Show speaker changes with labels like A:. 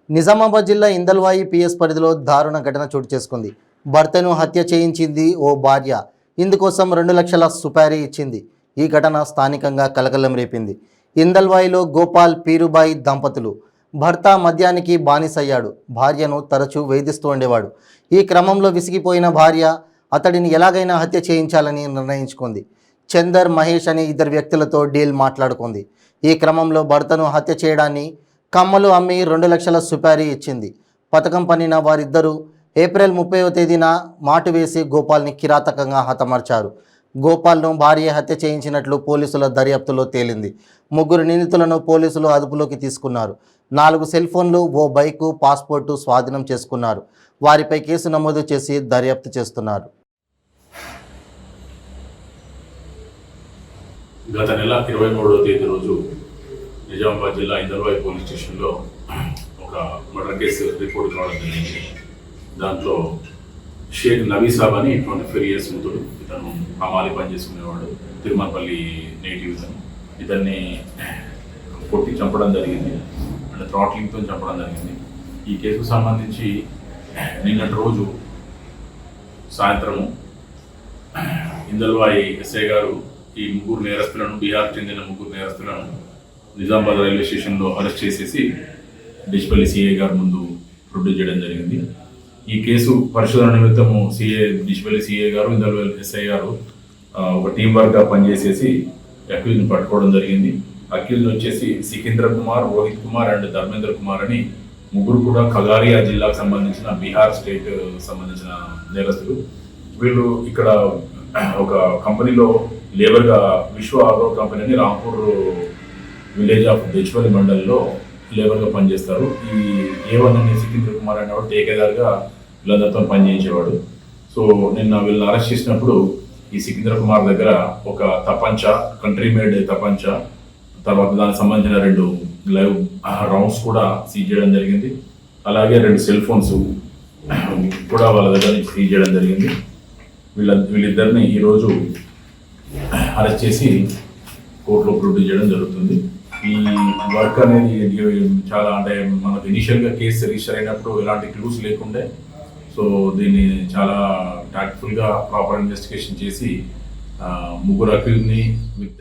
A: నిజామాబాద్ జిల్లా ఇందల్వాయి పిఎస్ పరిధిలో దారుణ ఘటన చోటు చేసుకుంది. భర్తను హత్య చేయించింది ఓ భార్య. ఇందుకోసం 2 లక్షల సుపారీ ఇచ్చింది. ఈ ఘటన స్థానికంగా కలకలం రేపింది. ఇందల్వాయిలో గోపాల్ పీరుబాయి దంపతులు. భర్త మద్యానికి బానిసయ్యాడు. భార్యను తరచూ వేధిస్తూ ఉండేవాడు. ఈ క్రమంలో విసిగిపోయిన భార్య అతడిని ఎలాగైనా హత్య చేయించాలని నిర్ణయించుకుంది. చందర్, మహేష్ అనే 2 వ్యక్తులతో డీల్ మాట్లాడుకుంది. ఈ క్రమంలో భర్తను హత్య చేయడాన్ని కమ్మలు అమ్మి 2 లక్షల సుపారీ ఇచ్చింది. పథకం పన్నిన వారిద్దరూ ఏప్రిల్ 30వ తేదీన మాటు వేసి గోపాల్ని కిరాతకంగా హతమార్చారు. గోపాల్ను భార్య హత్య చేయించినట్లు పోలీసుల దర్యాప్తులో తేలింది. 3 నిందితులను పోలీసులు అదుపులోకి తీసుకున్నారు. 4 సెల్ ఫోన్లు, ఓ బైకు, పాస్పోర్టు స్వాధీనం చేసుకున్నారు. వారిపై కేసు నమోదు చేసి దర్యాప్తు చేస్తున్నారు.
B: గత నెల 23వ తేదీ రోజు నిజామాబాద్ జిల్లా ఇందల్వాయి పోలీస్ స్టేషన్లో ఒక మర్డర్ కేసు రిపోర్ట్ కావడం జరిగింది. దాంట్లో షేక్ నబీ సాబ్ అని 24 ఇయర్స్ ముతుడు. ఇతను హమాలి పని చేసుకునేవాడు. తిరుమలపల్లి నేటివ్ ఇతను. ఇతన్ని కొట్టి చంపడం జరిగింది. అంటే థ్రాట్లింగ్తో చంపడం జరిగింది. ఈ కేసుకు సంబంధించి నిన్నటి రోజు సాయంత్రము ఇందల్వాయి ఎస్ఐ గారు ఈ 3 నేరస్తులను, బీహార్ చెందిన 3 నేరస్తులను నిజామాబాద్ రైల్వే స్టేషన్లో అరెస్ట్ చేసేసి డిచ్పల్లి సిఐ గారి ముందు ప్రొడ్యూస్ చేయడం జరిగింది. ఈ కేసు పరిశోధన నిమిత్తము డిచ్పల్లి సిఐ గారు, ఇందల్వాయి ఎస్ఐ గారు ఒక టీం వర్క్గా పనిచేసేసి అక్యూజ్ని పట్టుకోవడం జరిగింది. అక్యూజ్ వచ్చేసి సికింద్ర కుమార్, రోహిత్ కుమార్ అండ్ ధర్మేంద్ర కుమార్ అని 3 కూడా ఖగారియా జిల్లాకు సంబంధించిన, బీహార్ స్టేట్ సంబంధించిన నేరస్తులు. వీళ్ళు ఇక్కడ ఒక కంపెనీలో లేబర్గా Vishwa agro company Rampur village of Dichpally మండల్లో లేబర్గా పనిచేస్తారు. ఈ A1 అనే సికింద్ర కుమార్ అనేవాడు టేకేదార్గా వీళ్ళందరితో పనిచేయించేవాడు. సో నిన్న వీళ్ళని అరెస్ట్ చేసినప్పుడు ఈ సికింద్ర కుమార్ దగ్గర ఒక తపంచ, కంట్రీ మేడ్ తపంచ, తర్వాత దానికి సంబంధించిన 2 లైవ్ రౌండ్స్ కూడా సీజ్ చేయడం జరిగింది. అలాగే 2 సెల్ ఫోన్స్ కూడా వాళ్ళ దగ్గర నుంచి సీజ్ చేయడం జరిగింది. వీళ్ళిద్దరిని ఈరోజు అరెస్ట్ చేసి కోర్టులో ప్రొడ్యూస్ చేయడం జరుగుతుంది. ఈ వర్క్ అనేది చాలా, అంటే మనకు ఇనిషియల్గా కేసు రిజిస్టర్ అయినప్పుడు ఎలాంటి క్లూస్ లేకుండే. సో దీన్ని చాలా టాక్ట్ఫుల్గా ప్రాపర్ ఇన్వెస్టిగేషన్ చేసి 3 అక్యూజ్ని విత్